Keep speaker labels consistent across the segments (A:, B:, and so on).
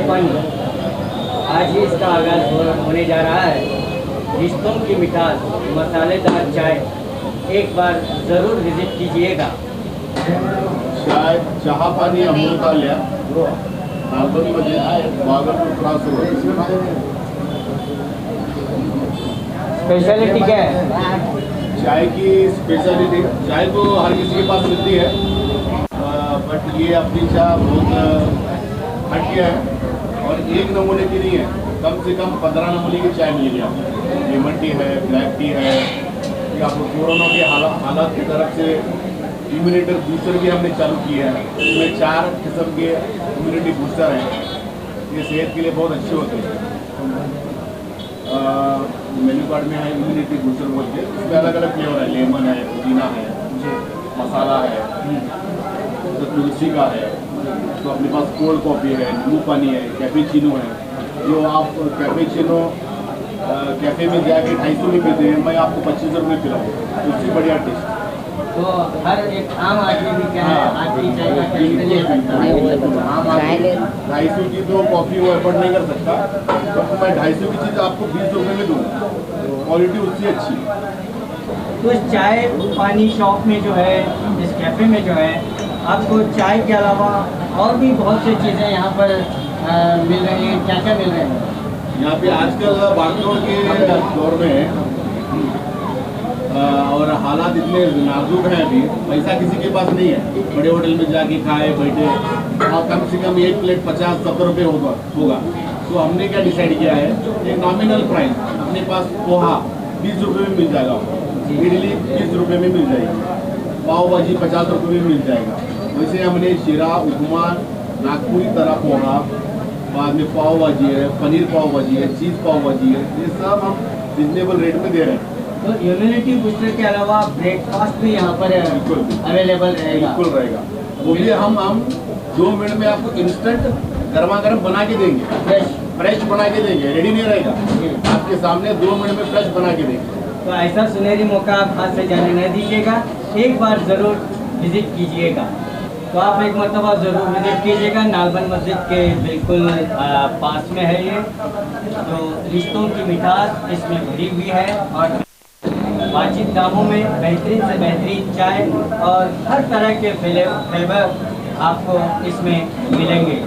A: चाय पानी आज ही इसका आगाज होने जा रहा है। रिश्तों की मिठास, मसालेदार चाय, एक बार ज़रूर विजिट कीजिएगा।
B: चाय चहा पाणी अमृताल्या नागपूरमध्ये वागड क्रॉस रोड।
A: स्पेशलिटी क्या है?
B: चाय की स्पेशलिटी, चाय तो हर किसी के पास मिलती है, बट ये अपनी चाय बहुत हटके है और एक नमूने की नहीं है, कम से कम 15 नमूने की चाय मिलेगी आपको। लेमन टी है, ब्लैक टी है, या आपको कोरोना के हालात की तरफ से इम्यूनिटी बूस्टर भी हमने चालू किया है। इसमें 4 किस्म के इम्यूनिटी बूस्टर हैं, ये सेहत के लिए बहुत अच्छे होते हैं। मेन्यू कार्ड में है इम्यूनिटी बूस्टर बोल के, उसमें अलग अलग फ्लेवर है, लेमन है, पुदीना है, मसाला है, तो तुलसी का है, तो अपने पास कोल्ड कॉफ़ी है, नींबू पानी है, कैपेचिनो है। जो आप कैपेचिनो कैफ़े में जाके 250 में पीते हैं, मैं आपको 25 रुपये पिलाऊँ, उससे बढ़िया टेस्ट।
A: तो हर एक आम आदमी भी क्या है आपकी चाय का खरीद ले सकता है।
B: आम आदमी 250 की तो कॉफ़ी वो एफर्ड नहीं कर सकता, तो मैं 250 की चीज़ आपको 20 रुपये में दूँगा, क्वालिटी उससे अच्छी।
A: तो इस चाय पानी शॉप में जो है, इस कैफ़े में जो है, आपको चाय के अलावा और भी बहुत सी चीज़ें यहाँ पर मिल रही हैं। क्या क्या मिल रहे हैं
B: यहाँ पे? आजकल भागदौड़ के दौर में और हालात इतने नाजुक हैं, अभी पैसा किसी के पास नहीं है, बड़े होटल में जाके खाए बैठे, और कम से कम एक प्लेट 50-70 रुपये होगा। तो हमने क्या डिसाइड किया है, एक नॉमिनल प्राइस अपने पास पोहा 20 रुपये में मिल जाएगा, इडली 20 रुपये में मिल जाएगी, पाव भाजी 50 रुपये में मिल जाएगा। वैसे हमने शीरा, उपमा, नागपुरी तरह पोहा, बाद में पाव भाजी है, पनीर पाव भाजी है, चीज़ पाव भाजी है, ये सब हम रिजनेबल रेट में दे रहे हैं।
A: तो इम्यूनिटी बूस्टर के अलावा ब्रेकफास्ट भी यहाँ पर अवेलेबल रहेगा?
B: बिल्कुल रहेगा, वो भी हम 2 मिनट में आपको इंस्टेंट गर्मा गर्म बना के देंगे, फ्रेश बना के देंगे, रेडी नहीं रहेगा, आपके सामने 2 मिनट में फ्रेश बना के देंगे।
A: तो ऐसा सुनहरी मौका आप हाथ से जाने नहीं दीजिएगा, एक बार ज़रूर विज़िट कीजिएगा। तो आप एक मरतबा ज़रूर विज़िट कीजिएगा, नालबंद मस्जिद के बिल्कुल पास में है ये। तो रिश्तों की मिठास इसमें भरी हुई है और वाजिब दामों में बेहतरीन से बेहतरीन चाय और हर तरह के फ्लेवर आपको इसमें मिलेंगे।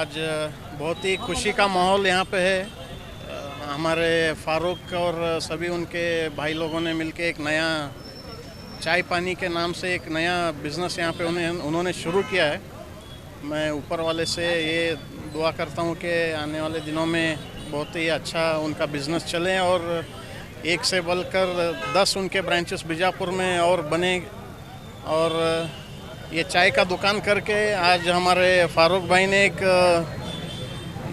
C: आज बहुत ही खुशी का माहौल यहाँ पे है। हमारे फारूक और सभी उनके भाई लोगों ने मिलके एक नया चाय पानी के नाम से एक नया बिज़नेस यहाँ पे उन्होंने शुरू किया है। मैं ऊपर वाले से ये दुआ करता हूँ कि आने वाले दिनों में बहुत ही अच्छा उनका बिज़नेस चले और एक से बढ़कर 10 उनके ब्रांचेस बीजापुर में और बने। और ये चाय का दुकान करके आज हमारे फारूक भाई ने एक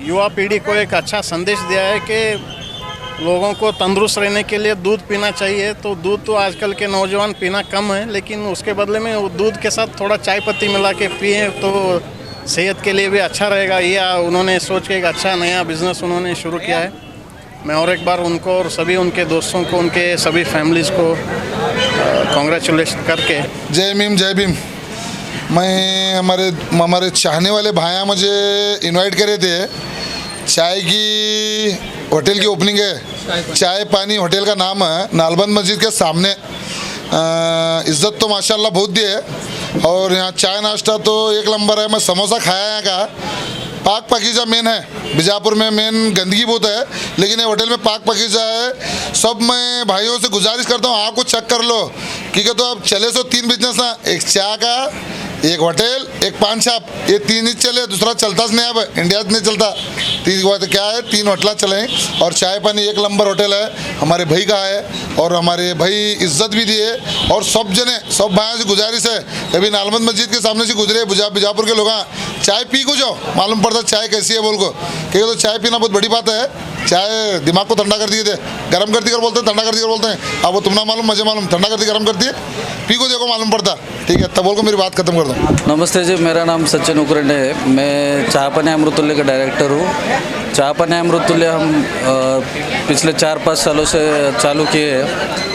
C: युवा पीढ़ी को एक अच्छा संदेश दिया है कि लोगों को तंदुरुस्त रहने के लिए दूध पीना चाहिए। तो दूध तो आजकल के नौजवान पीना कम है, लेकिन उसके बदले में वो दूध के साथ थोड़ा चाय पत्ती मिला के पिए तो सेहत के लिए भी अच्छा रहेगा। ये उन्होंने सोच के एक अच्छा नया बिज़नेस उन्होंने शुरू किया है। मैं और एक बार उनको और सभी उनके दोस्तों को, उनके सभी फैमिलीज़ को कॉन्ग्रेचुलेशन करके
D: जय भीम। मैं हमारे चाहने वाले भाइयाँ मुझे इनवाइट करे थे। चाय की होटल की ओपनिंग है, चाय पानी होटल का नाम है, नालबंद मस्जिद के सामने। इज़्ज़त तो माशाल्लाह बहुत दी है और यहाँ चाय नाश्ता तो एक नंबर है। मैं समोसा खाया यहाँ का, पाक पकीजा मेन है। बीजापुर में मेन गंदगी बहुत है, लेकिन ये होटल में पाक पकीजा है। सब मैं भाइयों से गुजारिश करता हूँ आपको चेक कर लो, क्योंकि तो अब चले सो 3 बिजनेस हैं, एक चाय का, एक होटल, एक पान शॉप। ये 3 ही चले, दूसरा चलता नहीं। अब इंडिया में नहीं चलता। 3 बात क्या है, 3 होटल चले और चाय पानी एक नंबर होटल है। हमारे भाई का है और हमारे भाई इज्जत भी दिए। और सब जने सब भाइयों से गुजारिश है, कभी नालबंद मस्जिद के सामने से गुजरे बीजापुर के लोग चाय पी को जाओ, मालूम पड़ता चाय कैसी है बोल को। क्योंकि तो चाय पीना बहुत बड़ी बात है। चाय दिमाग को ठंडा कर दिए थे, गर्म करती कर बोलते हैं, ठंडा करती कर बोलते हैं। अब वो तुम ना मालूम, मुझे मालूम, ठंडा करती गर्म करती है, पी को देखो मालूम पड़ता। ठीक है, तब बोल को मेरी बात खत्म कर दो।
E: नमस्ते जी, मेरा नाम सचिन उकरंडे है। मैं चाय पानी अमृततुल्य का डायरेक्टर हूँ। चाय पानी अमृततुल्य हम पिछले 4-5 सालों से चालू किए हैं।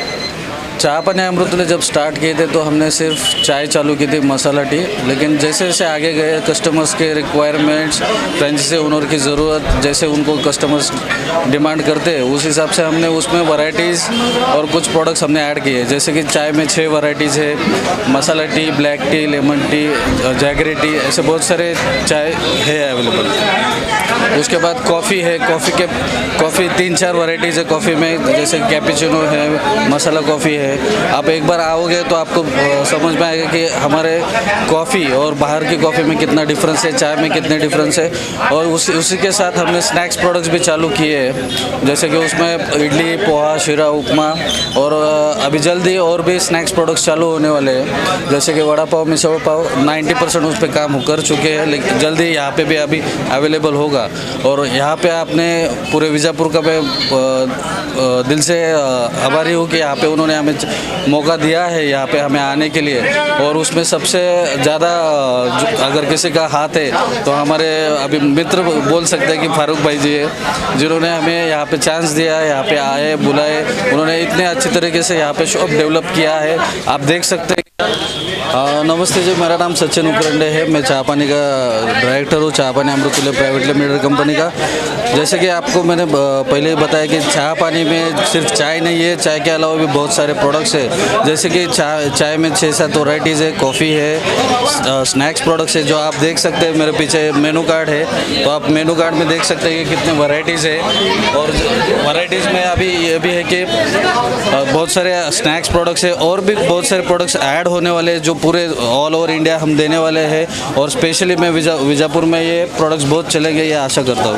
E: चाय पानी अमृततुल्य जब स्टार्ट किए थे तो हमने सिर्फ चाय चालू की थी, मसाला टी। लेकिन जैसे जैसे आगे गए, कस्टमर्स के रिक्वायरमेंट्स, फ्रेंचाइजी ओनर की ज़रूरत, जैसे उनको कस्टमर्स डिमांड करते हैं उस हिसाब से हमने उसमें वैरायटीज़ और कुछ प्रोडक्ट्स हमने ऐड किए। जैसे कि चाय में 6 वैरायटीज़ है, masala tea, black tea, lemon tea, jaggery tea, ऐसे बहुत सारे चाय है अवेलेबल। उसके बाद कॉफ़ी है, कॉफ़ी 3-4 वैरायटीज़ है कॉफ़ी में, जैसे कैपेचिनो है, मसाला कॉफ़ी है। आप एक बार आओगे तो आपको समझ में आएगा कि हमारे कॉफ़ी और बाहर की कॉफ़ी में कितना डिफरेंस है, चाय में कितने डिफरेंस है। और उसी के साथ हमने स्नैक्स प्रोडक्ट्स भी चालू किए हैं, जैसे कि उसमें इडली, पोहा, शीरा, उपमा और अभी जल्दी और भी स्नैक्स प्रोडक्ट्स चालू होने वाले हैं, जैसे कि वड़ा पाव, मिसल पाव। 90% उस पर काम कर चुके हैं, लेकिन जल्दी यहाँ पे भी अभी अवेलेबल होगा। और यहाँ पे आपने पूरे बीजापुर का मैं दिल से आभारी हूँ कि यहाँ पे उन्होंने हमें मौका दिया है यहाँ पे हमें आने के लिए। और उसमें सबसे ज़्यादा अगर किसी का हाथ है तो हमारे अभी मित्र बोल सकते हैं कि फारूक भाई जी है, जिन्होंने हमें यहाँ पे चांस दिया, यहाँ पे आए, बुलाए। उन्होंने इतने अच्छी तरीके से यहाँ पे शॉप डेवलप किया है, आप देख सकते हैं। नमस्ते जी, मेरा नाम सचिन उकरंडे है। मैं चाय पानी का डायरेक्टर हूँ, चाय पानी अमृततुल्य प्राइवेट लिमिटेड कंपनी का। जैसे कि आपको मैंने पहले ही बताया कि चाय पानी में सिर्फ चाय नहीं है, चाय के अलावा भी बहुत सारे प्रोडक्ट्स है। जैसे कि चाय में 6-7 वैराइटीज़ है, कॉफ़ी है, स्नैक्स प्रोडक्ट्स है, जो आप देख सकते हैं। मेरे पीछे मेनू कार्ड है, तो आप मेनू कार्ड में देख सकते हैं कि कितने वैराइटीज़ है। और वैराइटीज़ में अभी ये भी है कि बहुत सारे स्नैक्स प्रोडक्ट्स है और भी बहुत सारे प्रोडक्ट्स ऐड होने वाले हैं, जो पूरे ऑल ओवर इंडिया हम देने वाले हैं। और स्पेशली मैं बीजापुर में ये प्रोडक्ट्स बहुत चलेंगे, ये आशा करता हूँ।